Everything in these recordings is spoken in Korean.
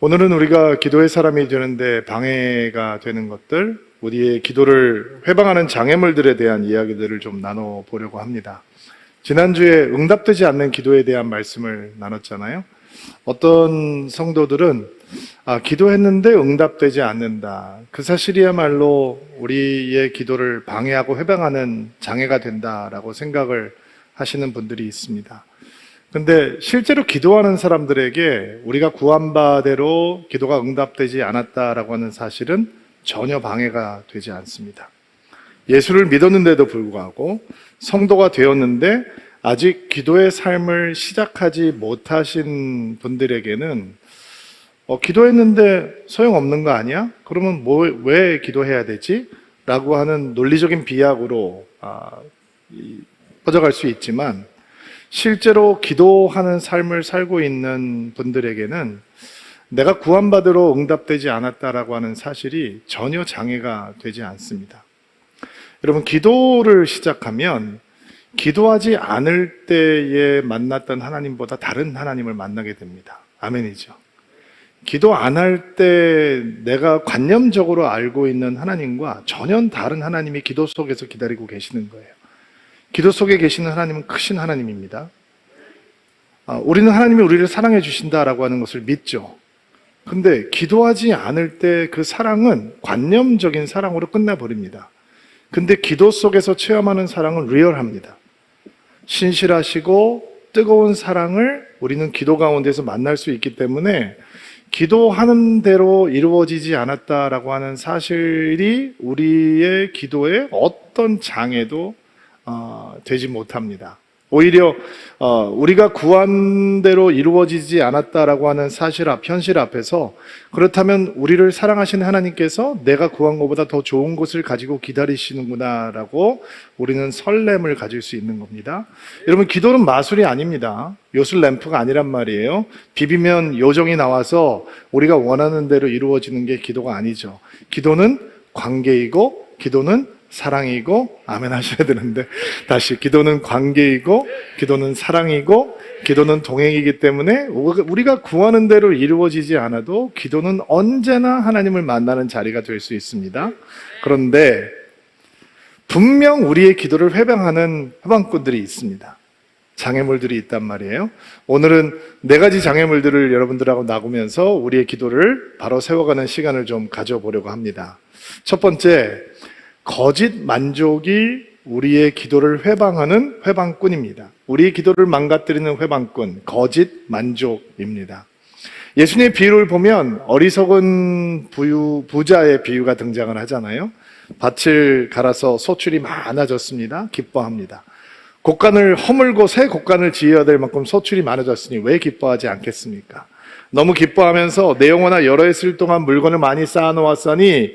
오늘은 우리가 기도의 사람이 되는데 방해가 되는 것들, 우리의 기도를 회방하는 장애물들에 대한 이야기들을 좀 나눠보려고 합니다. 지난주에 응답되지 않는 기도에 대한 말씀을 나눴잖아요. 어떤 성도들은 기도했는데 응답되지 않는다. 그 사실이야말로 우리의 기도를 방해하고 회방하는 장애가 된다라고 생각을 하시는 분들이 있습니다. 근데 실제로 기도하는 사람들에게 우리가 구한 바대로 기도가 응답되지 않았다라고 하는 사실은 전혀 방해가 되지 않습니다. 예수를 믿었는데도 불구하고 성도가 되었는데 아직 기도의 삶을 시작하지 못하신 분들에게는 기도했는데 소용없는 거 아니야? 그러면 왜 기도해야 되지? 라고 하는 논리적인 비약으로 퍼져갈 수 있지만, 실제로 기도하는 삶을 살고 있는 분들에게는 내가 구한 바대로 응답되지 않았다라고 하는 사실이 전혀 장애가 되지 않습니다. 여러분, 기도를 시작하면 기도하지 않을 때에 만났던 하나님보다 다른 하나님을 만나게 됩니다. 아멘이죠. 기도 안 할 때 내가 관념적으로 알고 있는 하나님과 전혀 다른 하나님이 기도 속에서 기다리고 계시는 거예요. 기도 속에 계시는 하나님은 크신 하나님입니다. 우리는 하나님이 우리를 사랑해 주신다라고 하는 것을 믿죠. 근데 기도하지 않을 때 그 사랑은 관념적인 사랑으로 끝나버립니다. 근데 기도 속에서 체험하는 사랑은 리얼합니다. 신실하시고 뜨거운 사랑을 우리는 기도 가운데서 만날 수 있기 때문에 기도하는 대로 이루어지지 않았다라고 하는 사실이 우리의 기도에 어떤 장애도 되지 못합니다. 오히려 우리가 구한 대로 이루어지지 않았다라고 하는 현실 앞에서, 그렇다면 우리를 사랑하시는 하나님께서 내가 구한 것보다 더 좋은 것을 가지고 기다리시는구나라고 우리는 설렘을 가질 수 있는 겁니다. 여러분, 기도는 마술이 아닙니다. 요술 램프가 아니란 말이에요. 비비면 요정이 나와서 우리가 원하는 대로 이루어지는 게 기도가 아니죠. 기도는 관계이고, 기도는 사랑이고, 아멘 하셔야 되는데, 다시, 기도는 관계이고, 기도는 사랑이고, 기도는 동행이기 때문에 우리가 구하는 대로 이루어지지 않아도 기도는 언제나 하나님을 만나는 자리가 될 수 있습니다. 그런데 분명 우리의 기도를 회방하는 회방꾼들이 있습니다. 장애물들이 있단 말이에요. 오늘은 4가지 장애물들을 여러분들하고 나누면서 우리의 기도를 바로 세워가는 시간을 좀 가져보려고 합니다. 첫 번째, 거짓 만족이 우리의 기도를 회방하는 회방꾼입니다. 우리의 기도를 망가뜨리는 회방꾼, 거짓 만족입니다. 예수님의 비유를 보면 어리석은 부자의 비유가 등장을 하잖아요. 밭을 갈아서 소출이 많아졌습니다. 기뻐합니다. 곡간을 허물고 새 곡간을 지어야 될 만큼 소출이 많아졌으니 왜 기뻐하지 않겠습니까? 너무 기뻐하면서 내 영혼아 여러 해 쓸 동안 물건을 많이 쌓아놓았으니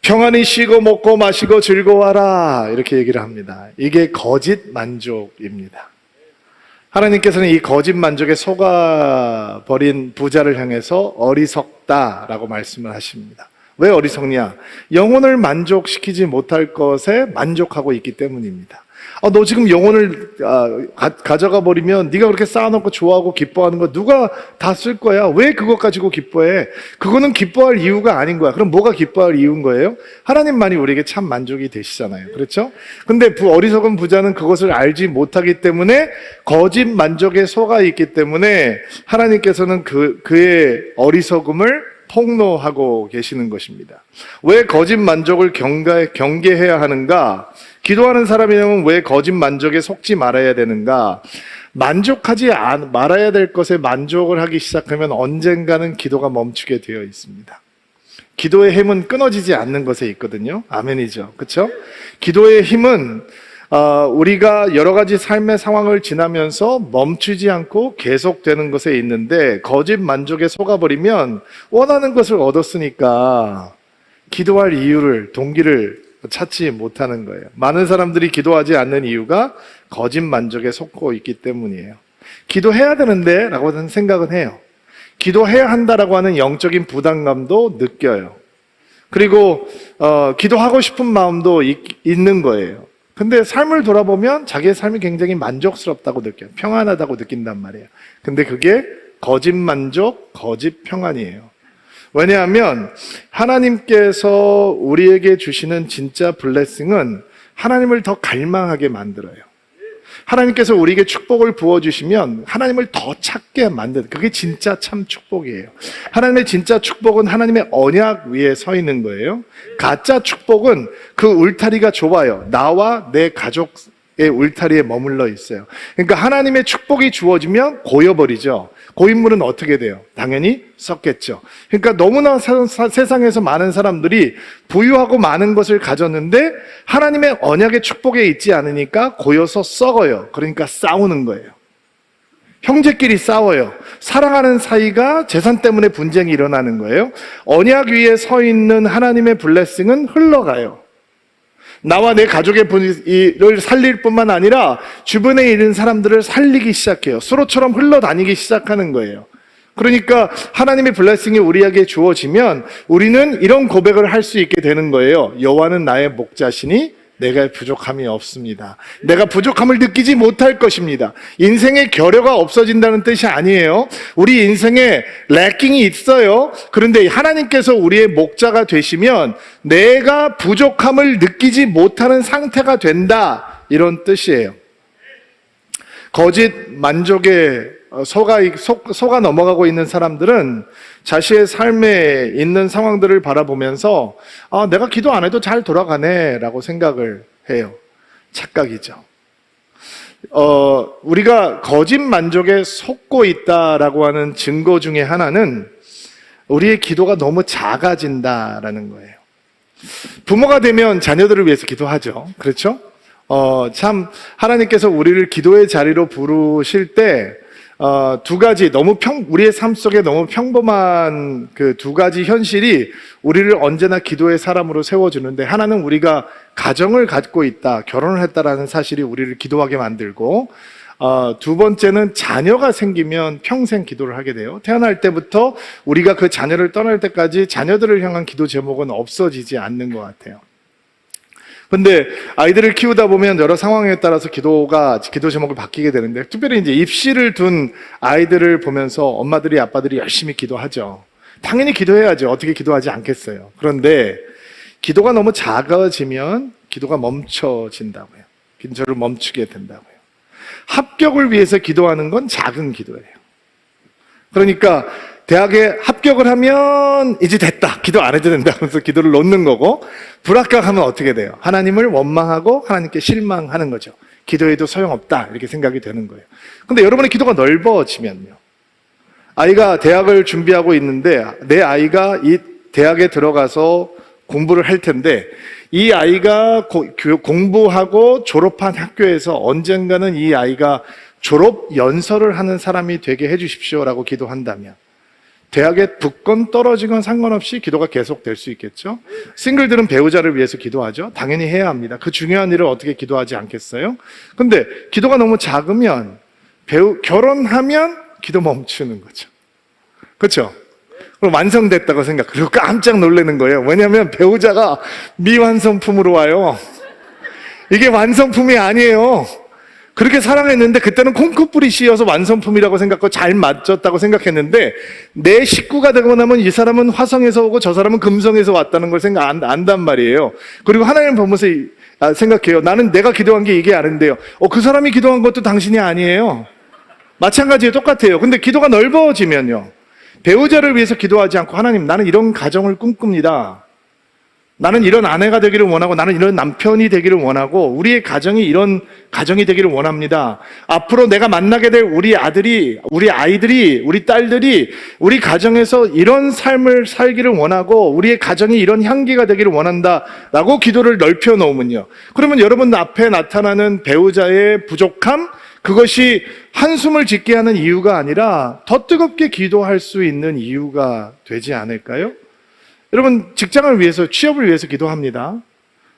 평안히 쉬고 먹고 마시고 즐거워하라, 이렇게 얘기를 합니다. 이게 거짓 만족입니다. 하나님께서는 이 거짓 만족에 속아버린 부자를 향해서 어리석다라고 말씀을 하십니다. 왜 어리석냐? 영혼을 만족시키지 못할 것에 만족하고 있기 때문입니다. 너 지금 영혼을 가져가 버리면 네가 그렇게 쌓아놓고 좋아하고 기뻐하는 거 누가 다 쓸 거야? 왜 그것 가지고 기뻐해? 그거는 기뻐할 이유가 아닌 거야. 그럼 뭐가 기뻐할 이유인 거예요? 하나님만이 우리에게 참 만족이 되시잖아요. 그렇죠? 근데 어리석은 부자는 그것을 알지 못하기 때문에 거짓 만족에 속아 있기 때문에 하나님께서는 그의 어리석음을 폭로하고 계시는 것입니다. 왜 거짓 만족을 경계해야 하는가? 기도하는 사람이라면 왜 거짓 만족에 속지 말아야 되는가? 만족하지 말아야 될 것에 만족을 하기 시작하면 언젠가는 기도가 멈추게 되어 있습니다. 기도의 힘은 끊어지지 않는 것에 있거든요. 아멘이죠. 그렇죠? 기도의 힘은 우리가 여러 가지 삶의 상황을 지나면서 멈추지 않고 계속되는 것에 있는데, 거짓 만족에 속아버리면 원하는 것을 얻었으니까 기도할 이유를, 동기를 찾지 못하는 거예요. 많은 사람들이 기도하지 않는 이유가 거짓 만족에 속고 있기 때문이에요. 기도해야 되는데 라고 생각은 해요. 기도해야 한다라고 하는 영적인 부담감도 느껴요. 그리고 기도하고 싶은 마음도 있는 거예요. 근데 삶을 돌아보면 자기의 삶이 굉장히 만족스럽다고 느껴요. 평안하다고 느낀단 말이에요. 근데 그게 거짓 만족, 거짓 평안이에요. 왜냐하면 하나님께서 우리에게 주시는 진짜 블레싱은 하나님을 더 갈망하게 만들어요. 하나님께서 우리에게 축복을 부어주시면 하나님을 더 찾게 만드는, 그게 진짜 참 축복이에요. 하나님의 진짜 축복은 하나님의 언약 위에 서 있는 거예요. 가짜 축복은 그 울타리가 좁아요. 나와 내 가족의 울타리에 머물러 있어요. 그러니까 하나님의 축복이 주어지면 고여버리죠. 고인물은 어떻게 돼요? 당연히 썩겠죠. 그러니까 너무나 세상에서 많은 사람들이 부유하고 많은 것을 가졌는데 하나님의 언약의 축복에 있지 않으니까 고여서 썩어요. 그러니까 싸우는 거예요. 형제끼리 싸워요. 사랑하는 사이가 재산 때문에 분쟁이 일어나는 거예요. 언약 위에 서 있는 하나님의 블레싱은 흘러가요. 나와 내 가족의 분위기를 살릴 뿐만 아니라 주변에 있는 사람들을 살리기 시작해요. 수로처럼 흘러다니기 시작하는 거예요. 그러니까 하나님의 블레싱이 우리에게 주어지면 우리는 이런 고백을 할 수 있게 되는 거예요. 여호와는 나의 목자시니 내가 부족함이 없습니다. 내가 부족함을 느끼지 못할 것입니다. 인생의 결여가 없어진다는 뜻이 아니에요. 우리 인생에 래킹이 있어요. 그런데 하나님께서 우리의 목자가 되시면 내가 부족함을 느끼지 못하는 상태가 된다, 이런 뜻이에요. 거짓 만족에 속아 넘어가고 있는 사람들은 자신의 삶에 있는 상황들을 바라보면서 내가 기도 안 해도 잘 돌아가네 라고 생각을 해요. 착각이죠. 우리가 거짓 만족에 속고 있다라고 하는 증거 중에 하나는 우리의 기도가 너무 작아진다라는 거예요. 부모가 되면 자녀들을 위해서 기도하죠. 그렇죠? 참 하나님께서 우리를 기도의 자리로 부르실 때 두 가지 우리의 삶 속에 너무 평범한 그 두 가지 현실이 우리를 언제나 기도의 사람으로 세워주는데, 하나는 우리가 가정을 갖고 있다, 결혼을 했다라는 사실이 우리를 기도하게 만들고, 두 번째는 자녀가 생기면 평생 기도를 하게 돼요. 태어날 때부터 우리가 그 자녀를 떠날 때까지 자녀들을 향한 기도 제목은 없어지지 않는 것 같아요. 근데 아이들을 키우다 보면 여러 상황에 따라서 기도 제목을 바뀌게 되는데, 특별히 이제 입시를 둔 아이들을 보면서 엄마들이 아빠들이 열심히 기도하죠. 당연히 기도해야죠. 어떻게 기도하지 않겠어요. 그런데 기도가 너무 작아지면 기도가 멈춰진다고요. 기도를 멈추게 된다고요. 합격을 위해서 기도하는 건 작은 기도예요. 그러니까 대학에 합격을 하면 이제 됐다, 기도 안 해도 된다 하면서 기도를 놓는 거고, 불합격하면 어떻게 돼요? 하나님을 원망하고 하나님께 실망하는 거죠. 기도해도 소용없다, 이렇게 생각이 되는 거예요. 근데 여러분의 기도가 넓어지면요, 아이가 대학을 준비하고 있는데 내 아이가 이 대학에 들어가서 공부를 할 텐데, 이 아이가 공부하고 졸업한 학교에서 언젠가는 이 아이가 졸업 연설을 하는 사람이 되게 해주십시오라고 기도한다면, 대학에 붙건 떨어지건 상관없이 기도가 계속될 수 있겠죠. 싱글들은 배우자를 위해서 기도하죠. 당연히 해야 합니다. 그 중요한 일을 어떻게 기도하지 않겠어요? 근데 기도가 너무 작으면 결혼하면 기도 멈추는 거죠. 그렇죠? 그럼 완성됐다고 그리고 깜짝 놀라는 거예요. 왜냐하면 배우자가 미완성품으로 와요. 이게 완성품이 아니에요. 그렇게 사랑했는데 그때는 콩쿠뿌리 씌어서 완성품이라고 생각하고 잘 맞췄다고 생각했는데, 내 식구가 되고 나면 이 사람은 화성에서 오고 저 사람은 금성에서 왔다는 걸 안단 말이에요. 그리고 하나님 보면서 생각해요. 나는 내가 기도한 게 이게 아닌데요. 그 사람이 기도한 것도 당신이 아니에요. 마찬가지예요. 똑같아요. 근데 기도가 넓어지면요, 배우자를 위해서 기도하지 않고 하나님, 나는 이런 가정을 꿈꿉니다. 나는 이런 아내가 되기를 원하고, 나는 이런 남편이 되기를 원하고, 우리의 가정이 이런 가정이 되기를 원합니다. 앞으로 내가 만나게 될 우리 아이들이, 우리 딸들이 우리 가정에서 이런 삶을 살기를 원하고, 우리의 가정이 이런 향기가 되기를 원한다라고 기도를 넓혀 놓으면요, 그러면 여러분 앞에 나타나는 배우자의 부족함, 그것이 한숨을 짓게 하는 이유가 아니라 더 뜨겁게 기도할 수 있는 이유가 되지 않을까요? 여러분, 직장을 위해서, 취업을 위해서 기도합니다.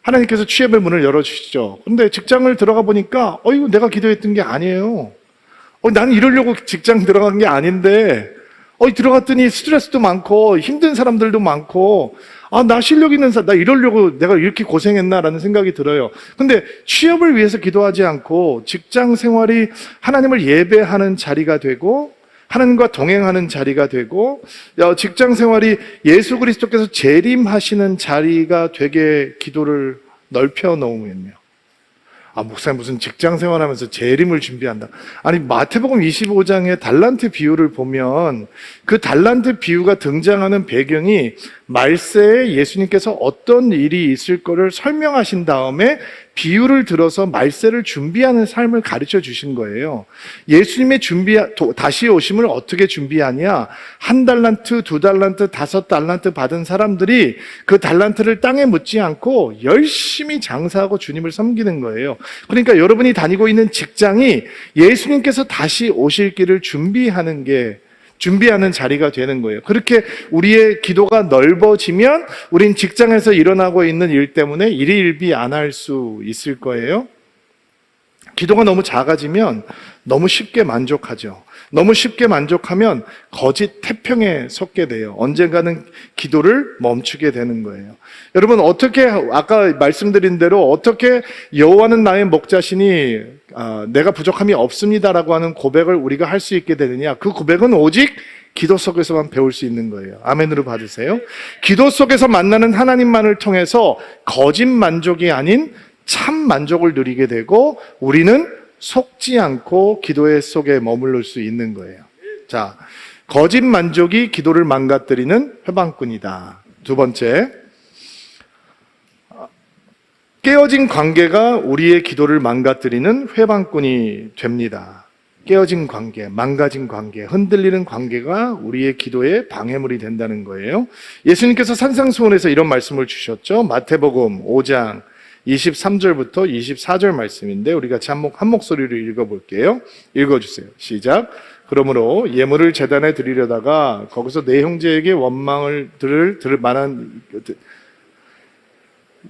하나님께서 취업의 문을 열어주시죠. 근데 직장을 들어가 보니까 이거 내가 기도했던 게 아니에요. 나는 이러려고 직장 들어간 게 아닌데 들어갔더니 스트레스도 많고 힘든 사람들도 많고, 나 실력 있는 사람, 나 이러려고 내가 이렇게 고생했나라는 생각이 들어요. 근데 취업을 위해서 기도하지 않고 직장 생활이 하나님을 예배하는 자리가 되고 하나님과 동행하는 자리가 되고, 직장 생활이 예수 그리스도께서 재림하시는 자리가 되게 기도를 넓혀 놓으면요. 목사님 무슨 직장 생활하면서 재림을 준비한다. 아니, 마태복음 25장의 달란트 비유를 보면 그 달란트 비유가 등장하는 배경이 말세에 예수님께서 어떤 일이 있을 거를 설명하신 다음에 비유를 들어서 말세를 준비하는 삶을 가르쳐 주신 거예요. 예수님의 다시 오심을 어떻게 준비하냐? 1달란트, 2달란트, 5달란트 받은 사람들이 그 달란트를 땅에 묻지 않고 열심히 장사하고 주님을 섬기는 거예요. 그러니까 여러분이 다니고 있는 직장이 예수님께서 다시 오실 길을 준비하는 자리가 되는 거예요. 그렇게 우리의 기도가 넓어지면 우린 직장에서 일어나고 있는 일 때문에 일희일비 안 할 수 있을 거예요. 기도가 너무 작아지면 너무 쉽게 만족하죠. 너무 쉽게 만족하면 거짓 태평에 속게 돼요. 언젠가는 기도를 멈추게 되는 거예요. 여러분, 어떻게 아까 말씀드린 대로 어떻게 여호와는 나의 목자시니 내가 부족함이 없습니다라고 하는 고백을 우리가 할 수 있게 되느냐? 그 고백은 오직 기도 속에서만 배울 수 있는 거예요. 아멘으로 받으세요. 기도 속에서 만나는 하나님만을 통해서 거짓 만족이 아닌 참 만족을 누리게 되고 우리는 속지 않고 기도의 속에 머무를 수 있는 거예요. 자, 거짓 만족이 기도를 망가뜨리는 회방꾼이다. 두 번째, 깨어진 관계가 우리의 기도를 망가뜨리는 회방꾼이 됩니다. 깨어진 관계, 망가진 관계, 흔들리는 관계가 우리의 기도에 방해물이 된다는 거예요. 예수님께서 산상수훈에서 이런 말씀을 주셨죠. 마태복음 5장 23절부터 24절 말씀인데 우리 같이 한 목소리로 읽어볼게요. 읽어주세요. 시작. 그러므로 예물을 제단에 드리려다가 거기서 내 형제에게 원망을 들을 만한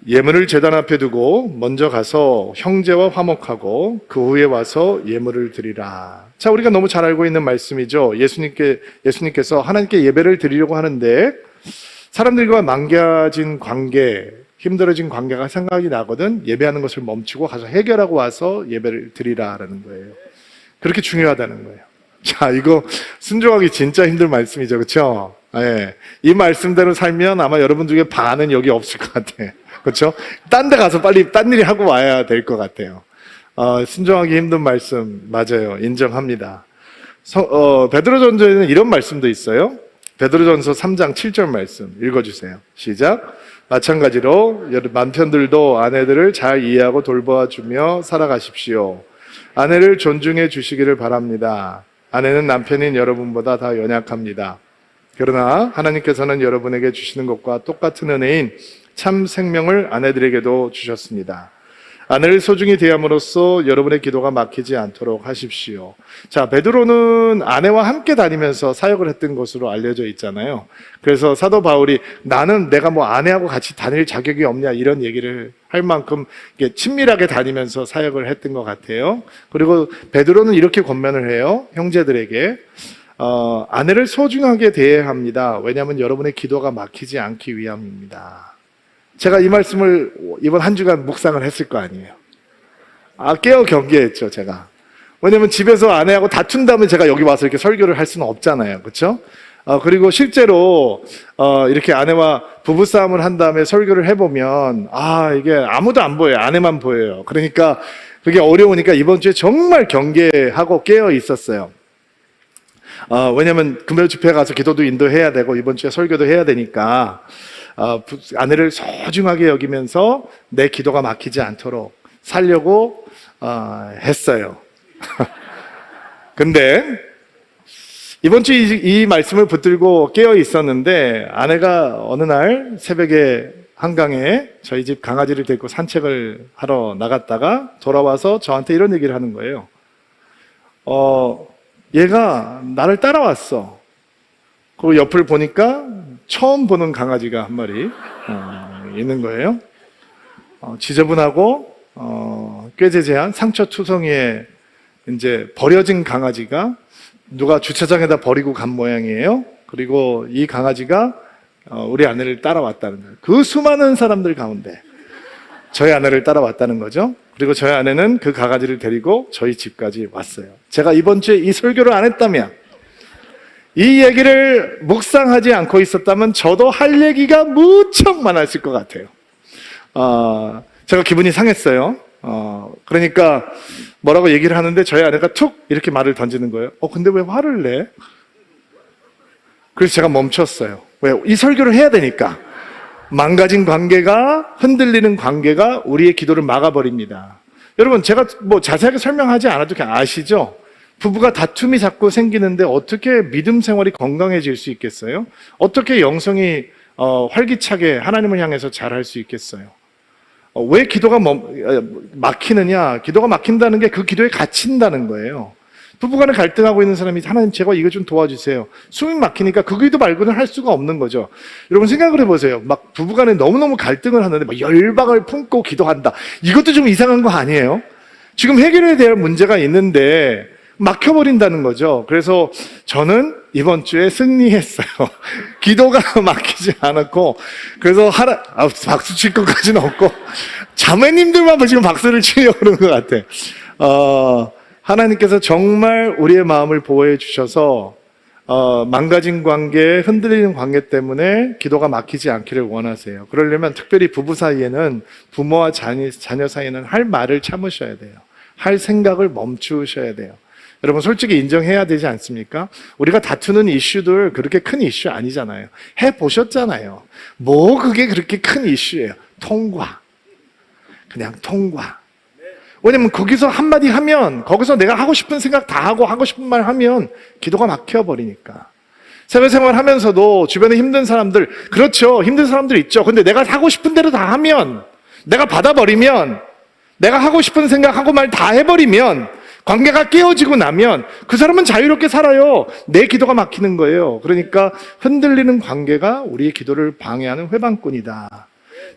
예물을 제단 앞에 두고 먼저 가서 형제와 화목하고 그 후에 와서 예물을 드리라. 자, 우리가 너무 잘 알고 있는 말씀이죠. 예수님께서 하나님께 예배를 드리려고 하는데 사람들과 망가진 관계, 힘들어진 관계가 생각이 나거든 예배하는 것을 멈추고 가서 해결하고 와서 예배를 드리라라는 거예요. 그렇게 중요하다는 거예요. 자, 이거 순종하기 진짜 힘든 말씀이죠. 그렇죠? 네. 이 말씀대로 살면 아마 여러분 중에 반은 여기 없을 것 같아요. 그렇죠? 딴 데 가서 빨리 딴 일이 하고 와야 될 것 같아요. 순종하기 힘든 말씀 맞아요. 인정합니다. 베드로전서에는 이런 말씀도 있어요. 베드로전서 3장 7절 말씀 읽어주세요. 시작. 마찬가지로 남편들도 아내들을 잘 이해하고 돌보아주며 살아가십시오. 아내를 존중해 주시기를 바랍니다. 아내는 남편인 여러분보다 더 연약합니다. 그러나 하나님께서는 여러분에게 주시는 것과 똑같은 은혜인 참 생명을 아내들에게도 주셨습니다. 아내를 소중히 대함으로써 여러분의 기도가 막히지 않도록 하십시오. 자, 베드로는 아내와 함께 다니면서 사역을 했던 것으로 알려져 있잖아요. 그래서 사도 바울이 나는 내가 뭐 아내하고 같이 다닐 자격이 없냐 이런 얘기를 할 만큼 친밀하게 다니면서 사역을 했던 것 같아요. 그리고 베드로는 이렇게 권면을 해요. 형제들에게 아내를 소중하게 대해야 합니다. 왜냐하면 여러분의 기도가 막히지 않기 위함입니다. 제가 이 말씀을 이번 한 주간 묵상을 했을 거 아니에요. 깨어 경계했죠, 제가. 왜냐면 집에서 아내하고 다툰다면 제가 여기 와서 이렇게 설교를 할 수는 없잖아요. 그렇죠? 그리고 실제로 이렇게 아내와 부부싸움을 한 다음에 설교를 해보면 이게 아무도 안 보여요. 아내만 보여요. 그러니까 그게 어려우니까 이번 주에 정말 경계하고 깨어 있었어요. 왜냐면 금요 집회 가서 기도도 인도해야 되고 이번 주에 설교도 해야 되니까 아내를 소중하게 여기면서 내 기도가 막히지 않도록 살려고 했어요. 근데 이번 주 이 말씀을 붙들고 깨어 있었는데 아내가 어느 날 새벽에 한강에 저희 집 강아지를 데리고 산책을 하러 나갔다가 돌아와서 저한테 이런 얘기를 하는 거예요. 얘가 나를 따라왔어. 그리고 옆을 보니까 처음 보는 강아지가 한 마리 있는 거예요. 지저분하고 꾀재재한 상처투성이에 이제 버려진 강아지가 누가 주차장에다 버리고 간 모양이에요. 그리고 이 강아지가 우리 아내를 따라왔다는 거예요. 그 수많은 사람들 가운데 저희 아내를 따라왔다는 거죠. 그리고 저희 아내는 그 강아지를 데리고 저희 집까지 왔어요. 제가 이번 주에 이 설교를 안 했다면 이 얘기를 묵상하지 않고 있었다면 저도 할 얘기가 무척 많았을 것 같아요. 제가 기분이 상했어요. 그러니까 뭐라고 얘기를 하는데 저희 아내가 툭 이렇게 말을 던지는 거예요. 근데 왜 화를 내? 그래서 제가 멈췄어요. 왜? 이 설교를 해야 되니까. 망가진 관계가, 흔들리는 관계가 우리의 기도를 막아버립니다. 여러분, 제가 뭐 자세하게 설명하지 않아도 그냥 아시죠? 부부가 다툼이 자꾸 생기는데 어떻게 믿음 생활이 건강해질 수 있겠어요? 어떻게 영성이 활기차게 하나님을 향해서 잘할 수 있겠어요? 왜 기도가 막히느냐? 기도가 막힌다는 게 그 기도에 갇힌다는 거예요. 부부간에 갈등하고 있는 사람이 하나님 제가 이거 좀 도와주세요. 숨이 막히니까 그 기도 말고는 할 수가 없는 거죠. 여러분 생각을 해보세요. 막 부부간에 너무너무 갈등을 하는데 막 열방을 품고 기도한다. 이것도 좀 이상한 거 아니에요? 지금 해결해야 될 문제가 있는데 막혀버린다는 거죠. 그래서 저는 이번 주에 승리했어요. 기도가 막히지 않았고, 그래서 박수 칠 것까지는 없고, 자매님들만 지금 박수를 치려고 그러는 것 같아. 하나님께서 정말 우리의 마음을 보호해 주셔서, 망가진 관계, 흔들리는 관계 때문에 기도가 막히지 않기를 원하세요. 그러려면 특별히 부부 사이에는, 부모와 자녀 사이에는 할 말을 참으셔야 돼요. 할 생각을 멈추셔야 돼요. 여러분 솔직히 인정해야 되지 않습니까? 우리가 다투는 이슈들 그렇게 큰 이슈 아니잖아요. 해보셨잖아요. 뭐 그게 그렇게 큰 이슈예요. 통과. 그냥 통과. 왜냐면 거기서 한마디 하면 거기서 내가 하고 싶은 생각 다 하고 싶은 말 하면 기도가 막혀버리니까. 사회생활 하면서도 주변에 힘든 사람들, 그렇죠. 힘든 사람들 있죠. 근데 내가 하고 싶은 대로 다 하면, 내가 받아버리면, 내가 하고 싶은 생각하고 말 다 해버리면, 관계가 깨어지고 나면 그 사람은 자유롭게 살아요. 내 기도가 막히는 거예요. 그러니까 흔들리는 관계가 우리의 기도를 방해하는 회방꾼이다.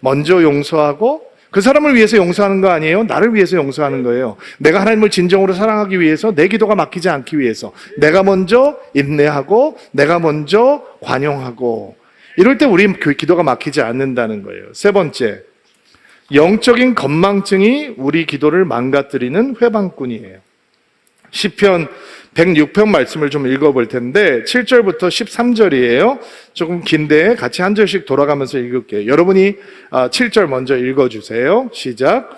먼저 용서하고 그 사람을 위해서 용서하는 거 아니에요. 나를 위해서 용서하는 거예요. 내가 하나님을 진정으로 사랑하기 위해서, 내 기도가 막히지 않기 위해서 내가 먼저 인내하고 내가 먼저 관용하고, 이럴 때 우리 기도가 막히지 않는다는 거예요. 세 번째, 영적인 건망증이 우리 기도를 망가뜨리는 회방꾼이에요. 시편 106편 말씀을 좀 읽어볼 텐데 7절부터 13절이에요. 조금 긴데 같이 한 절씩 돌아가면서 읽을게요. 여러분이 7절 먼저 읽어주세요. 시작.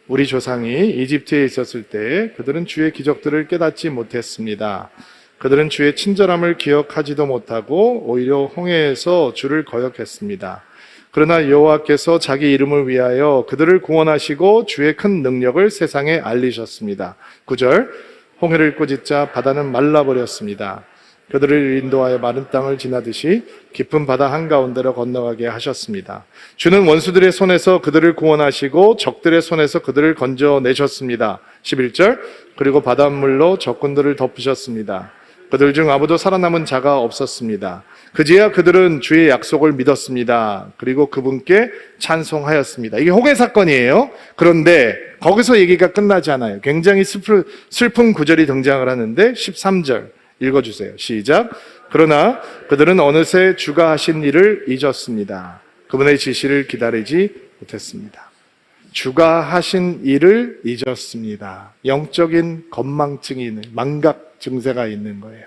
우리 조상이 이집트에 있었을 때 그들은 주의 기적들을 깨닫지 못했습니다. 그들은 주의 친절함을 기억하지도 못하고 오히려 홍해에서 주를 거역했습니다. 그러나 여호와께서 자기 이름을 위하여 그들을 구원하시고 주의 큰 능력을 세상에 알리셨습니다. 9절. 홍해를 꾸짖자 바다는 말라버렸습니다. 그들을 인도하여 마른 땅을 지나듯이 깊은 바다 한가운데로 건너가게 하셨습니다. 주는 원수들의 손에서 그들을 구원하시고 적들의 손에서 그들을 건져내셨습니다. 11절. 그리고 바닷물로 적군들을 덮으셨습니다. 그들 중 아무도 살아남은 자가 없었습니다. 그제야 그들은 주의 약속을 믿었습니다. 그리고 그분께 찬송하였습니다. 이게 홍해 사건이에요. 그런데 거기서 얘기가 끝나지 않아요. 굉장히 슬픈 구절이 등장을 하는데 13절 읽어주세요. 시작. 그러나 그들은 어느새 주가 하신 일을 잊었습니다. 그분의 지시를 기다리지 못했습니다. 주가 하신 일을 잊었습니다. 영적인 건망증이 있는, 망각 증세가 있는 거예요.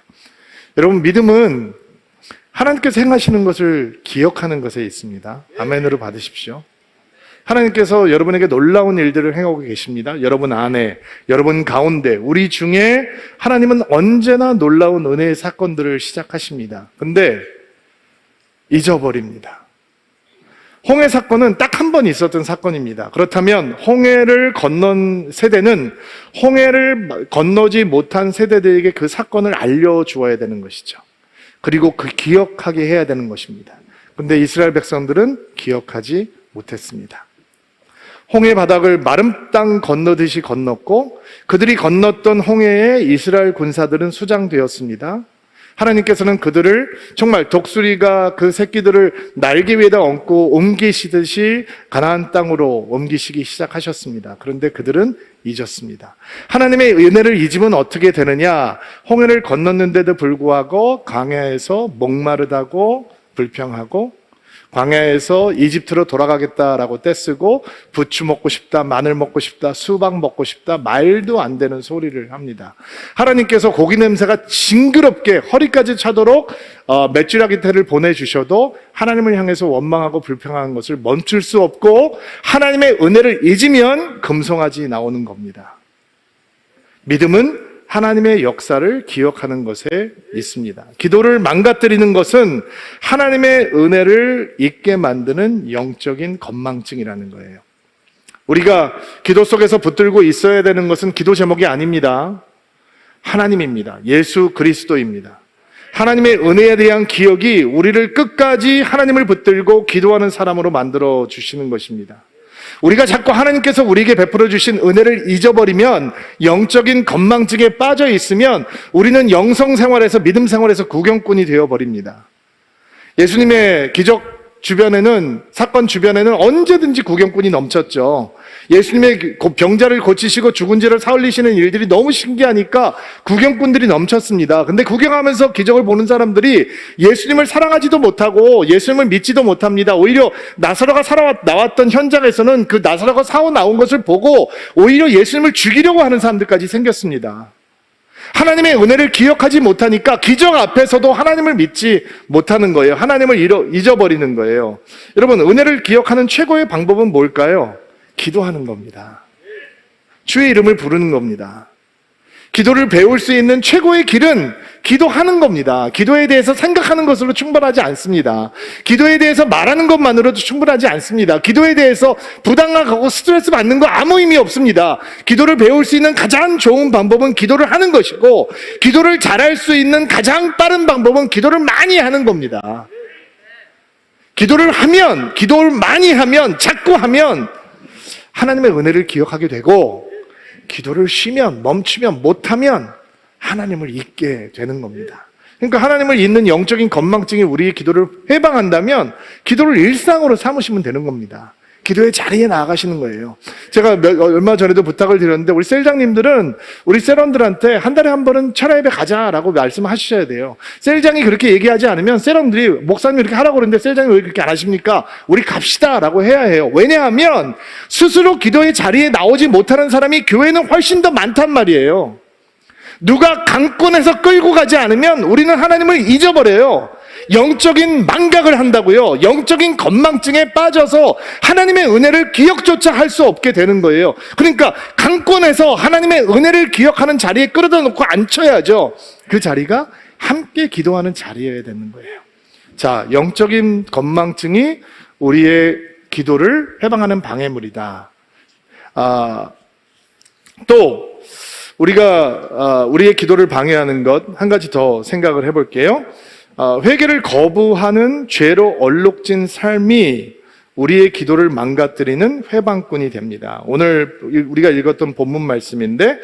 여러분, 믿음은 하나님께서 행하시는 것을 기억하는 것에 있습니다. 아멘으로 받으십시오. 하나님께서 여러분에게 놀라운 일들을 행하고 계십니다. 여러분 안에, 여러분 가운데, 우리 중에 하나님은 언제나 놀라운 은혜의 사건들을 시작하십니다. 근데 잊어버립니다. 홍해 사건은 딱 한 번 있었던 사건입니다. 그렇다면 홍해를 건넌 세대는 홍해를 건너지 못한 세대들에게 그 사건을 알려주어야 되는 것이죠. 그리고 그 기억하게 해야 되는 것입니다. 근데 이스라엘 백성들은 기억하지 못했습니다. 홍해 바닥을 마른 땅 건너듯이 건넜고 그들이 건넜던 홍해에 이스라엘 군사들은 수장되었습니다. 하나님께서는 그들을 정말 독수리가 그 새끼들을 날개 위에다 얹고 옮기시듯이 가나안 땅으로 옮기시기 시작하셨습니다. 그런데 그들은 잊었습니다. 하나님의 은혜를 잊으면 어떻게 되느냐? 홍해를 건넜는데도 불구하고 광야에서 목마르다고 불평하고 광야에서 이집트로 돌아가겠다라고 떼쓰고 부추 먹고 싶다, 마늘 먹고 싶다, 수박 먹고 싶다, 말도 안 되는 소리를 합니다. 하나님께서 고기 냄새가 징그럽게 허리까지 차도록 메추라기태를 보내주셔도 하나님을 향해서 원망하고 불평하는 것을 멈출 수 없고, 하나님의 은혜를 잊으면 금송아지 나오는 겁니다. 믿음은 하나님의 역사를 기억하는 것에 있습니다. 기도를 망가뜨리는 것은 하나님의 은혜를 잊게 만드는 영적인 건망증이라는 거예요. 우리가 기도 속에서 붙들고 있어야 되는 것은 기도 제목이 아닙니다. 하나님입니다. 예수 그리스도입니다. 하나님의 은혜에 대한 기억이 우리를 끝까지 하나님을 붙들고 기도하는 사람으로 만들어 주시는 것입니다. 우리가 자꾸 하나님께서 우리에게 베풀어 주신 은혜를 잊어버리면, 영적인 건망증에 빠져 있으면 우리는 영성 생활에서, 믿음 생활에서 구경꾼이 되어버립니다. 예수님의 기적 주변에는, 사건 주변에는 언제든지 구경꾼이 넘쳤죠. 예수님의 병자를 고치시고 죽은 자를 살리시는 일들이 너무 신기하니까 구경꾼들이 넘쳤습니다. 근데 구경하면서 기적을 보는 사람들이 예수님을 사랑하지도 못하고 예수님을 믿지도 못합니다. 오히려 나사로가 나왔던 현장에서는 그 나사로가 나온 것을 보고 오히려 예수님을 죽이려고 하는 사람들까지 생겼습니다. 하나님의 은혜를 기억하지 못하니까 기적 앞에서도 하나님을 믿지 못하는 거예요. 하나님을 잊어버리는 거예요. 여러분, 은혜를 기억하는 최고의 방법은 뭘까요? 기도하는 겁니다. 주의 이름을 부르는 겁니다. 기도를 배울 수 있는 최고의 길은 기도하는 겁니다. 기도에 대해서 생각하는 것으로 충분하지 않습니다. 기도에 대해서 말하는 것만으로도 충분하지 않습니다. 기도에 대해서 부담감하고 스트레스 받는 거 아무 의미 없습니다. 기도를 배울 수 있는 가장 좋은 방법은 기도를 하는 것이고, 기도를 잘할 수 있는 가장 빠른 방법은 기도를 많이 하는 겁니다. 기도를 많이 하면, 자꾸 하면 하나님의 은혜를 기억하게 되고, 기도를 멈추면, 못하면 하나님을 잊게 되는 겁니다. 그러니까 하나님을 잊는 영적인 건망증이 우리의 기도를 해방한다면 기도를 일상으로 삼으시면 되는 겁니다. 기도의 자리에 나아가시는 거예요. 제가 얼마 전에도 부탁을 드렸는데, 우리 셀장님들은 우리 셀원들한테 한 달에 한 번은 철야예배 가자라고 말씀하셔야 돼요. 셀장이 그렇게 얘기하지 않으면 셀원들이 목사님 이렇게 하라고 그러는데 셀장이 왜 그렇게 안 하십니까? 우리 갑시다 라고 해야 해요. 왜냐하면 스스로 기도의 자리에 나오지 못하는 사람이 교회는 훨씬 더 많단 말이에요. 누가 강권해서 끌고 가지 않으면 우리는 하나님을 잊어버려요. 영적인 망각을 한다고요. 영적인 건망증에 빠져서 하나님의 은혜를 기억조차 할 수 없게 되는 거예요. 그러니까 강권해서 하나님의 은혜를 기억하는 자리에 끌어다 놓고 앉혀야죠. 그 자리가 함께 기도하는 자리여야 되는 거예요. 자, 영적인 건망증이 우리의 기도를 해방하는 방해물이다. 또 우리가 우리의 기도를 방해하는 것 한 가지 더 생각을 해볼게요. 회개를 거부하는 죄로 얼룩진 삶이 우리의 기도를 망가뜨리는 회방꾼이 됩니다. 오늘 우리가 읽었던 본문 말씀인데,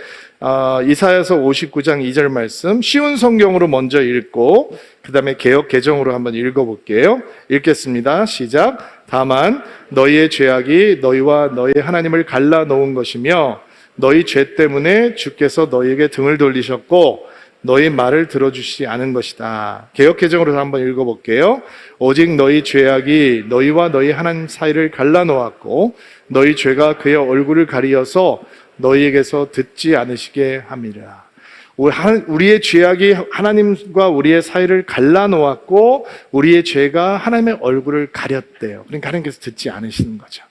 이사야서 59장 2절 말씀, 쉬운 성경으로 먼저 읽고 그 다음에 개역 개정으로 한번 읽어볼게요. 읽겠습니다. 시작. 다만 너희의 죄악이 너희와 너희 하나님을 갈라놓은 것이며 너희 죄 때문에 주께서 너희에게 등을 돌리셨고 너희 말을 들어주시지 않은 것이다. 개역개정으로 한번 읽어볼게요. 오직 너희 죄악이 너희와 너희 하나님 사이를 갈라놓았고 너희 죄가 그의 얼굴을 가리어서 너희에게서 듣지 않으시게 함이라. 우리의 죄악이 하나님과 우리의 사이를 갈라놓았고 우리의 죄가 하나님의 얼굴을 가렸대요. 그러니까 하나님께서 듣지 않으시는 거죠.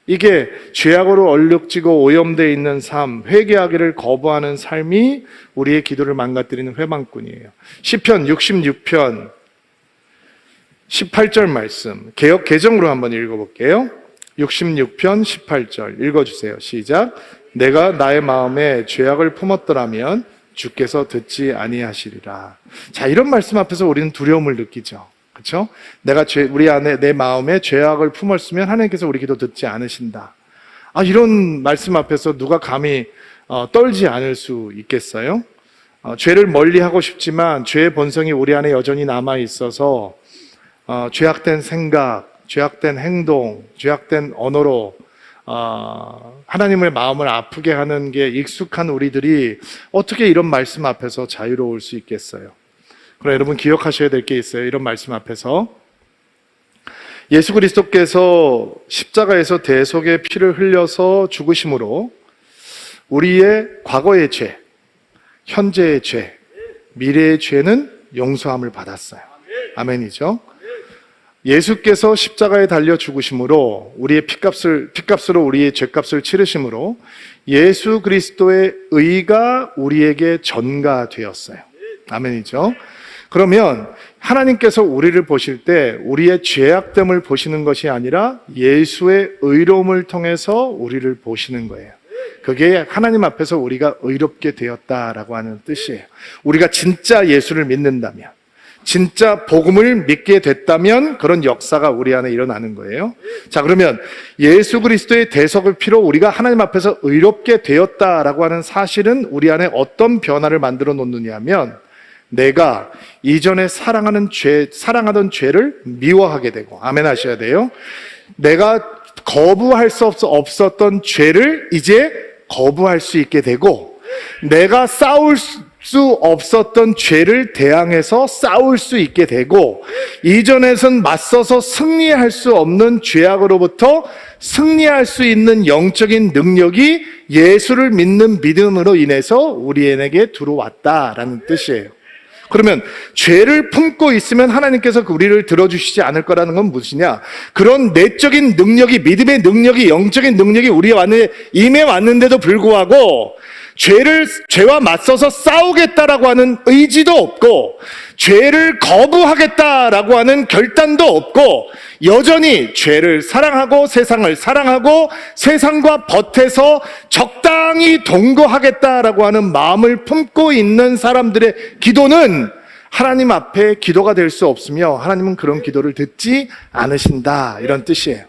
이게 죄악으로 얼룩지고 오염되어 있는 삶, 회개하기를 거부하는 삶이 우리의 기도를 망가뜨리는 회방꾼이에요. 시편 66편 18절 말씀, 개역 개정으로 한번 읽어볼게요. 66편 18절 읽어주세요. 시작. 내가 나의 마음에 죄악을 품었더라면 주께서 듣지 아니하시리라. 자, 이런 말씀 앞에서 우리는 두려움을 느끼죠. 그렇죠? 내가 우리 안에 내 마음에 죄악을 품었으면 하나님께서 우리 기도 듣지 않으신다. 이런 말씀 앞에서 누가 감히 떨지 않을 수 있겠어요? 죄를 멀리하고 싶지만 죄의 본성이 우리 안에 여전히 남아 있어서 죄악된 생각, 죄악된 행동, 죄악된 언어로 하나님의 마음을 아프게 하는 게 익숙한 우리들이 어떻게 이런 말씀 앞에서 자유로울 수 있겠어요? 그러나 여러분 기억하셔야 될 게 있어요. 이런 말씀 앞에서 예수 그리스도께서 십자가에서 대속의 피를 흘려서 죽으심으로 우리의 과거의 죄, 현재의 죄, 미래의 죄는 용서함을 받았어요. 아멘이죠. 예수께서 십자가에 달려 죽으심으로 우리의 피값으로 우리의 죄값을 치르심으로 예수 그리스도의 의가 우리에게 전가되었어요. 아멘이죠. 그러면 하나님께서 우리를 보실 때 우리의 죄악됨을 보시는 것이 아니라 예수의 의로움을 통해서 우리를 보시는 거예요. 그게 하나님 앞에서 우리가 의롭게 되었다라고 하는 뜻이에요. 우리가 진짜 예수를 믿는다면, 진짜 복음을 믿게 됐다면 그런 역사가 우리 안에 일어나는 거예요. 자, 그러면 예수 그리스도의 대속의 피로 우리가 하나님 앞에서 의롭게 되었다라고 하는 사실은 우리 안에 어떤 변화를 만들어 놓느냐 하면, 내가 이전에 사랑하던 죄를 미워하게 되고, 아멘 하셔야 돼요. 내가 거부할 수 없었던 죄를 이제 거부할 수 있게 되고, 내가 싸울 수 없었던 죄를 대항해서 싸울 수 있게 되고, 이전에선 맞서서 승리할 수 없는 죄악으로부터 승리할 수 있는 영적인 능력이 예수를 믿는 믿음으로 인해서 우리에게 들어왔다라는 뜻이에요. 그러면 죄를 품고 있으면 하나님께서 우리를 들어주시지 않을 거라는 건 무엇이냐? 그런 내적인 능력이, 믿음의 능력이, 영적인 능력이 우리 안에 임해 왔는데도 불구하고 죄와 맞서서 싸우겠다라고 하는 의지도 없고, 죄를 거부하겠다라고 하는 결단도 없고, 여전히 죄를 사랑하고 세상을 사랑하고 세상과 버텨서 적당히 동거하겠다라고 하는 마음을 품고 있는 사람들의 기도는 하나님 앞에 기도가 될 수 없으며, 하나님은 그런 기도를 듣지 않으신다, 이런 뜻이에요.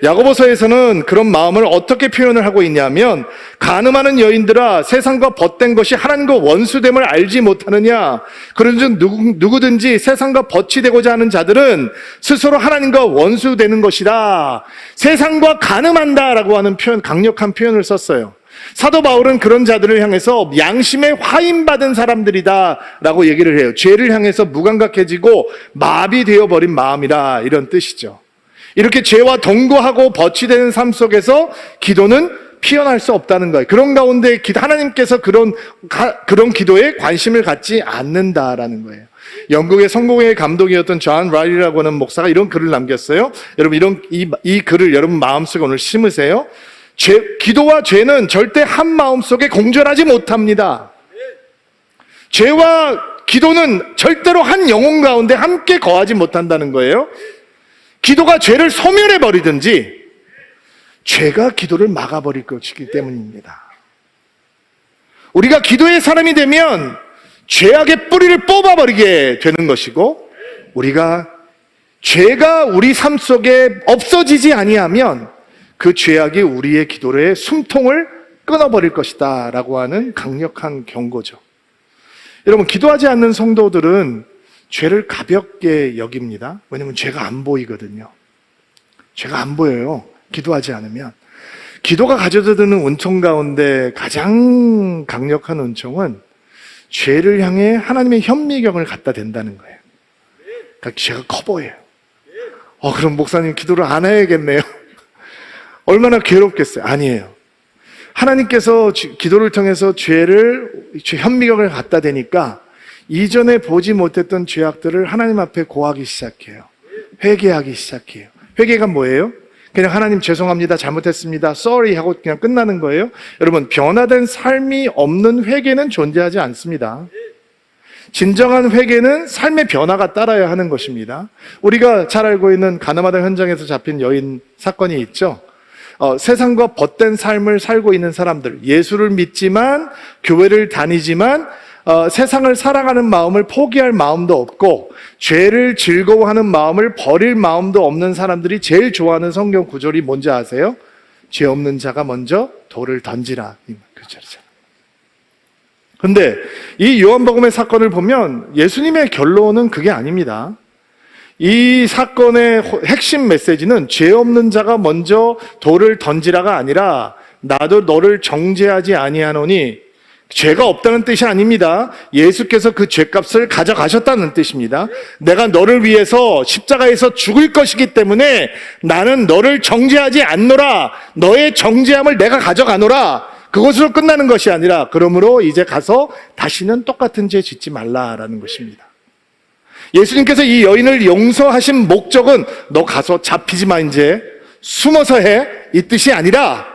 야고보서에서는 그런 마음을 어떻게 표현을 하고 있냐면, 간음하는 여인들아, 세상과 벗된 것이 하나님과 원수됨을 알지 못하느냐? 그런즉 누구든지 세상과 벗이 되고자 하는 자들은 스스로 하나님과 원수되는 것이다. 세상과 간음한다라고 하는 표현, 강력한 표현을 썼어요. 사도 바울은 그런 자들을 향해서 양심에 화인받은 사람들이다 라고 얘기를 해요. 죄를 향해서 무감각해지고 마비되어 버린 마음이라, 이런 뜻이죠. 이렇게 죄와 동거하고 버치되는 삶 속에서 기도는 피어날 수 없다는 거예요. 그런 가운데 하나님께서 그런 기도에 관심을 갖지 않는다라는 거예요. 영국의 성공회 감독이었던 존 라일이라고 하는 목사가 이런 글을 남겼어요. 여러분, 이 글을 여러분 마음속에 오늘 심으세요. 기도와 죄는 절대 한 마음속에 공존하지 못합니다. 죄와 기도는 절대로 한 영혼 가운데 함께 거하지 못한다는 거예요. 기도가 죄를 소멸해버리든지 죄가 기도를 막아버릴 것이기 때문입니다. 우리가 기도의 사람이 되면 죄악의 뿌리를 뽑아버리게 되는 것이고, 죄가 우리 삶 속에 없어지지 아니하면 그 죄악이 우리의 기도의 숨통을 끊어버릴 것이다 라고 하는 강력한 경고죠. 여러분, 기도하지 않는 성도들은 죄를 가볍게 여깁니다. 왜냐하면 죄가 안 보이거든요. 죄가 안 보여요. 기도하지 않으면. 기도가 가져다 드는 은총 가운데 가장 강력한 은총은 죄를 향해 하나님의 현미경을 갖다 댄다는 거예요. 그러니까 죄가 커 보여요. 그럼 목사님 기도를 안 해야겠네요. 얼마나 괴롭겠어요. 아니에요. 하나님께서 기도를 통해서 죄 현미경을 갖다 대니까 이전에 보지 못했던 죄악들을 하나님 앞에 고하기 시작해요. 회개하기 시작해요. 회개가 뭐예요? 그냥 하나님 죄송합니다, 잘못했습니다, sorry 하고 그냥 끝나는 거예요. 여러분, 변화된 삶이 없는 회개는 존재하지 않습니다. 진정한 회개는 삶의 변화가 따라야 하는 것입니다. 우리가 잘 알고 있는 가나마다 현장에서 잡힌 여인 사건이 있죠. 세상과 벗된 삶을 살고 있는 사람들, 예수를 믿지만, 교회를 다니지만 세상을 사랑하는 마음을 포기할 마음도 없고 죄를 즐거워하는 마음을 버릴 마음도 없는 사람들이 제일 좋아하는 성경 구절이 뭔지 아세요? 죄 없는 자가 먼저 돌을 던지라, 그 절이잖아요. 근데 이 요한복음의 사건을 보면 예수님의 결론은 그게 아닙니다. 이 사건의 핵심 메시지는 죄 없는 자가 먼저 돌을 던지라가 아니라, 나도 너를 정죄하지 아니하노니 죄가 없다는 뜻이 아닙니다. 예수께서 그 죄값을 가져가셨다는 뜻입니다. 내가 너를 위해서 십자가에서 죽을 것이기 때문에 나는 너를 정죄하지 않노라. 너의 정죄함을 내가 가져가노라. 그것으로 끝나는 것이 아니라, 그러므로 이제 가서 다시는 똑같은 죄 짓지 말라라는 것입니다. 예수님께서 이 여인을 용서하신 목적은 너 가서 잡히지 마, 이제 숨어서 해, 이 뜻이 아니라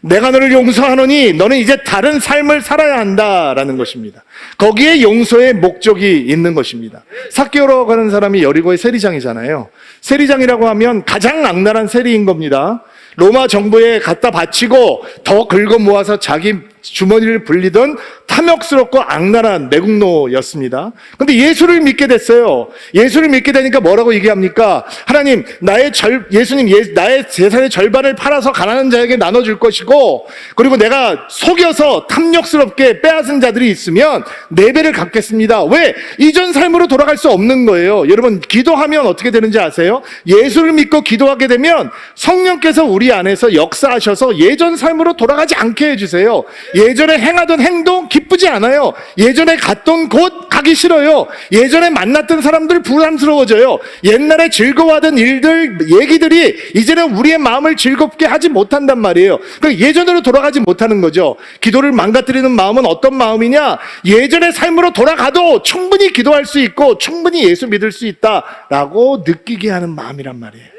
내가 너를 용서하노니 너는 이제 다른 삶을 살아야 한다라는 것입니다. 거기에 용서의 목적이 있는 것입니다. 삭개오라고 하는 사람이 여리고의 세리장이잖아요. 세리장이라고 하면 가장 악랄한 세리인 겁니다. 로마 정부에 갖다 바치고 더 긁어 모아서 자기 주머니를 불리던 탐욕스럽고 악랄한 내국노였습니다. 근데 예수를 믿게 됐어요. 예수를 믿게 되니까 뭐라고 얘기합니까? 하나님, 나의 재산의 절반을 팔아서 가난한 자에게 나눠줄 것이고, 그리고 내가 속여서 탐욕스럽게 빼앗은 자들이 있으면 4배를 갚겠습니다. 왜? 이전 삶으로 돌아갈 수 없는 거예요. 여러분, 기도하면 어떻게 되는지 아세요? 예수를 믿고 기도하게 되면 성령께서 우리 안에서 역사하셔서 예전 삶으로 돌아가지 않게 해주세요. 예전에 행하던 행동 기쁘지 않아요. 예전에 갔던 곳 가기 싫어요. 예전에 만났던 사람들 부담스러워져요. 옛날에 즐거워하던 일들, 얘기들이 이제는 우리의 마음을 즐겁게 하지 못한단 말이에요. 그러니까 예전으로 돌아가지 못하는 거죠. 기도를 망가뜨리는 마음은 어떤 마음이냐? 예전의 삶으로 돌아가도 충분히 기도할 수 있고 충분히 예수 믿을 수 있다라고 느끼게 하는 마음이란 말이에요.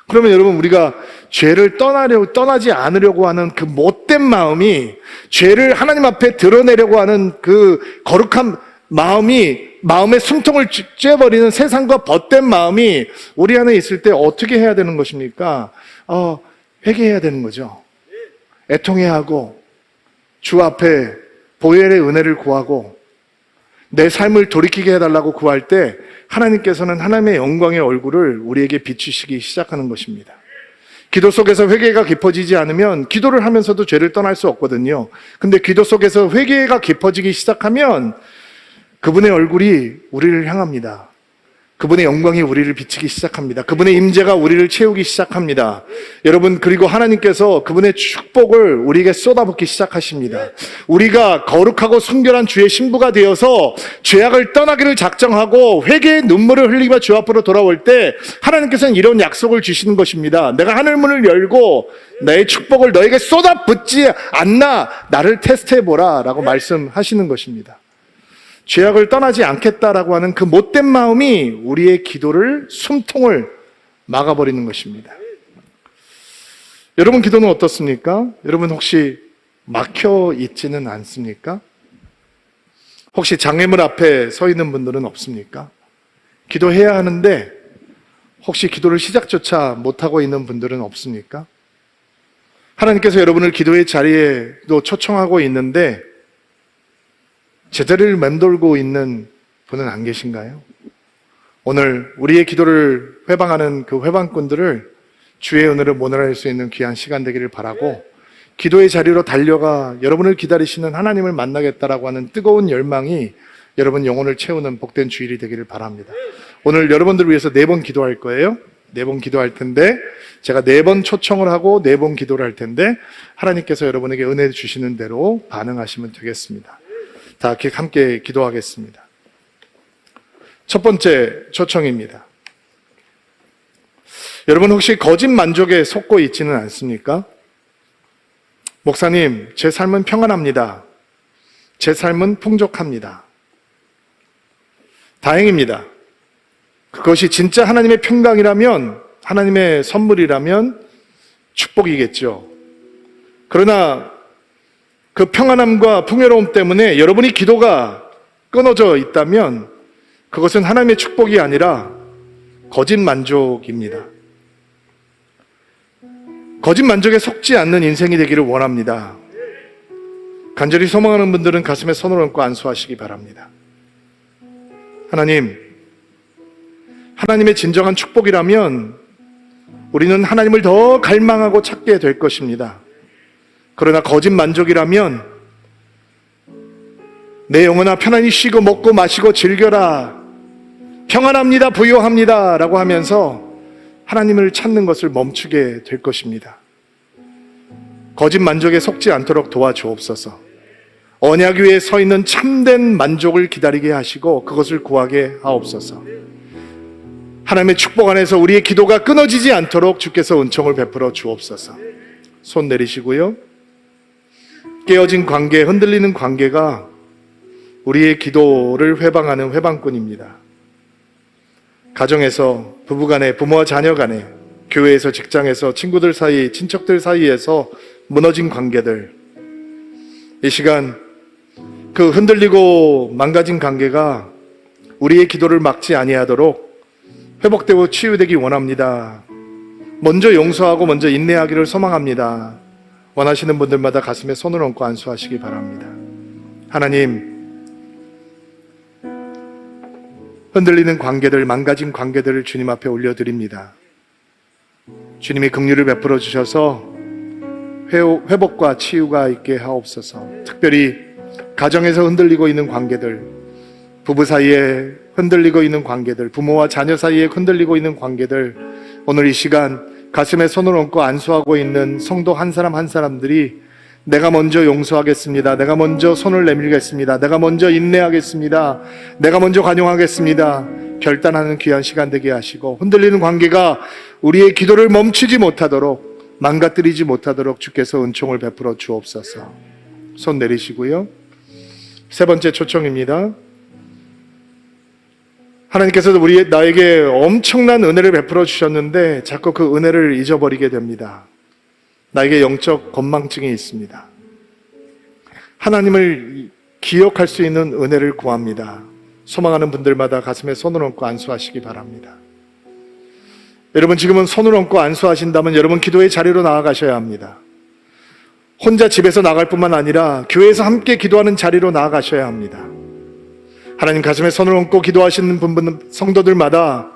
그러면 여러분, 우리가 죄를 떠나지 않으려고 하는 그 못된 마음이, 죄를 하나님 앞에 드러내려고 하는 그 거룩한 마음의 숨통을 쬐버리는 세상과 벗된 마음이 우리 안에 있을 때 어떻게 해야 되는 것입니까? 회개해야 되는 거죠. 애통해야 하고, 주 앞에 보혈의 은혜를 구하고, 내 삶을 돌이키게 해달라고 구할 때 하나님께서는 하나님의 영광의 얼굴을 우리에게 비추시기 시작하는 것입니다. 기도 속에서 회개가 깊어지지 않으면 기도를 하면서도 죄를 떠날 수 없거든요. 근데 기도 속에서 회개가 깊어지기 시작하면 그분의 얼굴이 우리를 향합니다. 그분의 영광이 우리를 비치기 시작합니다. 그분의 임재가 우리를 채우기 시작합니다. 여러분, 그리고 하나님께서 그분의 축복을 우리에게 쏟아붓기 시작하십니다. 우리가 거룩하고 순결한 주의 신부가 되어서 죄악을 떠나기를 작정하고 회개의 눈물을 흘리며 주 앞으로 돌아올 때 하나님께서는 이런 약속을 주시는 것입니다. 내가 하늘문을 열고 나의 축복을 너에게 쏟아붓지 않나, 나를 테스트해보라 라고 말씀하시는 것입니다. 죄악을 떠나지 않겠다라고 하는 그 못된 마음이 우리의 기도를, 숨통을 막아버리는 것입니다. 여러분 기도는 어떻습니까? 여러분 혹시 막혀 있지는 않습니까? 혹시 장애물 앞에 서 있는 분들은 없습니까? 기도해야 하는데 혹시 기도를 시작조차 못하고 있는 분들은 없습니까? 하나님께서 여러분을 기도의 자리에도 초청하고 있는데 제자리를 맴돌고 있는 분은 안 계신가요? 오늘 우리의 기도를 회방하는 그 회방꾼들을 주의 은혜로 모면할 수 있는 귀한 시간 되기를 바라고, 기도의 자리로 달려가 여러분을 기다리시는 하나님을 만나겠다라고 하는 뜨거운 열망이 여러분 영혼을 채우는 복된 주일이 되기를 바랍니다. 오늘 여러분들을 위해서 4번 기도할 거예요. 4번 기도할 텐데, 제가 4번 초청을 하고 4번 기도를 할 텐데 하나님께서 여러분에게 은혜 주시는 대로 반응하시면 되겠습니다. 다 함께 기도하겠습니다. 첫 번째 초청입니다. 여러분 혹시 거짓 만족에 속고 있지는 않습니까? 목사님, 제 삶은 평안합니다. 제 삶은 풍족합니다. 다행입니다. 그것이 진짜 하나님의 평강이라면, 하나님의 선물이라면 축복이겠죠. 그러나 그 평안함과 풍요로움 때문에 여러분이 기도가 끊어져 있다면 그것은 하나님의 축복이 아니라 거짓 만족입니다. 거짓 만족에 속지 않는 인생이 되기를 원합니다. 간절히 소망하는 분들은 가슴에 손을 얹고 안수하시기 바랍니다. 하나님, 하나님의 진정한 축복이라면 우리는 하나님을 더 갈망하고 찾게 될 것입니다. 그러나 거짓 만족이라면 내 영혼아 편안히 쉬고 먹고 마시고 즐겨라, 평안합니다, 부요합니다 라고 하면서 하나님을 찾는 것을 멈추게 될 것입니다. 거짓 만족에 속지 않도록 도와주옵소서. 언약 위에 서 있는 참된 만족을 기다리게 하시고 그것을 구하게 하옵소서. 하나님의 축복 안에서 우리의 기도가 끊어지지 않도록 주께서 은총을 베풀어 주옵소서. 손 내리시고요. 깨어진 관계, 흔들리는 관계가 우리의 기도를 회방하는 회방꾼입니다. 가정에서, 부부간에, 부모와 자녀간에, 교회에서, 직장에서, 친구들 사이, 친척들 사이에서 무너진 관계들, 이 시간 그 흔들리고 망가진 관계가 우리의 기도를 막지 아니하도록 회복되고 치유되기 원합니다. 먼저 용서하고 먼저 인내하기를 소망합니다. 원하시는 분들마다 가슴에 손을 얹고 안수하시기 바랍니다. 하나님, 흔들리는 관계들, 망가진 관계들을 주님 앞에 올려드립니다. 주님이 긍휼을 베풀어 주셔서 회복과 치유가 있게 하옵소서. 특별히 가정에서 흔들리고 있는 관계들, 부부 사이에 흔들리고 있는 관계들, 부모와 자녀 사이에 흔들리고 있는 관계들, 오늘 이 시간 가슴에 손을 얹고 안수하고 있는 성도 한 사람 한 사람들이 내가 먼저 용서하겠습니다. 내가 먼저 손을 내밀겠습니다. 내가 먼저 인내하겠습니다. 내가 먼저 관용하겠습니다. 결단하는 귀한 시간 되게 하시고, 흔들리는 관계가 우리의 기도를 멈추지 못하도록, 망가뜨리지 못하도록 주께서 은총을 베풀어 주옵소서. 손 내리시고요. 세 번째 초청입니다. 하나님께서 나에게 엄청난 은혜를 베풀어 주셨는데 자꾸 그 은혜를 잊어버리게 됩니다. 나에게 영적 건망증이 있습니다. 하나님을 기억할 수 있는 은혜를 구합니다. 소망하는 분들마다 가슴에 손을 얹고 안수하시기 바랍니다. 여러분, 지금은 손을 얹고 안수하신다면 여러분 기도의 자리로 나아가셔야 합니다. 혼자 집에서 나갈 뿐만 아니라 교회에서 함께 기도하는 자리로 나아가셔야 합니다. 하나님 가슴에 손을 얹고 기도하시는 성도들마다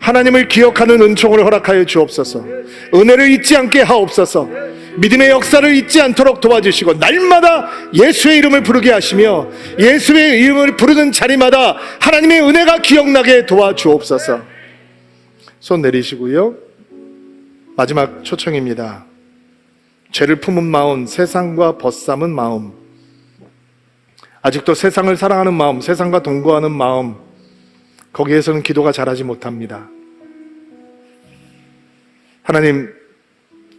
하나님을 기억하는 은총을 허락하여 주옵소서. 은혜를 잊지 않게 하옵소서. 믿음의 역사를 잊지 않도록 도와주시고, 날마다 예수의 이름을 부르게 하시며 예수의 이름을 부르는 자리마다 하나님의 은혜가 기억나게 도와주옵소서. 손 내리시고요. 마지막 초청입니다. 죄를 품은 마음, 세상과 벗삼은 마음, 아직도 세상을 사랑하는 마음, 세상과 동거하는 마음, 거기에서는 기도가 자라지 못합니다. 하나님,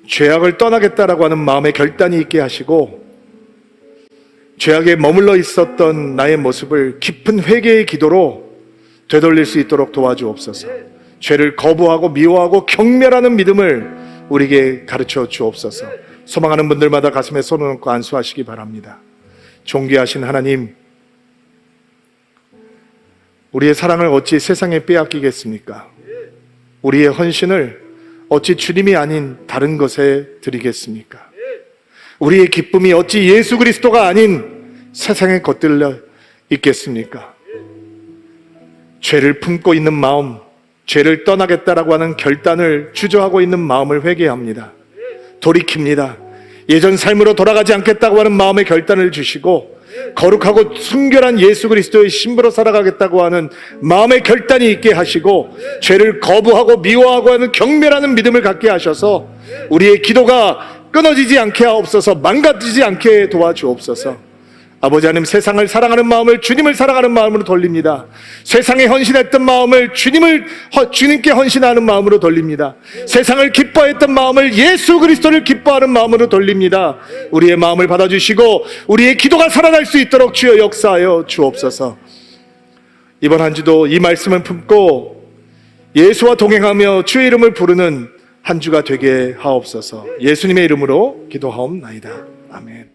죄악을 떠나겠다라고 하는 마음의 결단이 있게 하시고, 죄악에 머물러 있었던 나의 모습을 깊은 회개의 기도로 되돌릴 수 있도록 도와주옵소서. 죄를 거부하고 미워하고 경멸하는 믿음을 우리에게 가르쳐 주옵소서. 소망하는 분들마다 가슴에 손을 얹고 안수하시기 바랍니다. 존귀하신 하나님, 우리의 사랑을 어찌 세상에 빼앗기겠습니까? 우리의 헌신을 어찌 주님이 아닌 다른 것에 드리겠습니까? 우리의 기쁨이 어찌 예수 그리스도가 아닌 세상에 겉들려 있겠습니까? 죄를 품고 있는 마음, 죄를 떠나겠다라고 하는 결단을 주저하고 있는 마음을 회개합니다. 돌이킵니다. 예전 삶으로 돌아가지 않겠다고 하는 마음의 결단을 주시고, 거룩하고 순결한 예수 그리스도의 신부로 살아가겠다고 하는 마음의 결단이 있게 하시고, 죄를 거부하고 미워하고 하는 경멸하는 믿음을 갖게 하셔서 우리의 기도가 끊어지지 않게 하옵소서. 망가지지 않게 도와주옵소서. 아버지 하나님, 세상을 사랑하는 마음을 주님을 사랑하는 마음으로 돌립니다. 세상에 헌신했던 마음을 주님께 헌신하는 마음으로 돌립니다. 세상을 기뻐했던 마음을 예수 그리스도를 기뻐하는 마음으로 돌립니다. 우리의 마음을 받아주시고 우리의 기도가 살아날 수 있도록 주여 역사하여 주옵소서. 이번 한 주도 이 말씀을 품고 예수와 동행하며 주의 이름을 부르는 한 주가 되게 하옵소서. 예수님의 이름으로 기도하옵나이다. 아멘.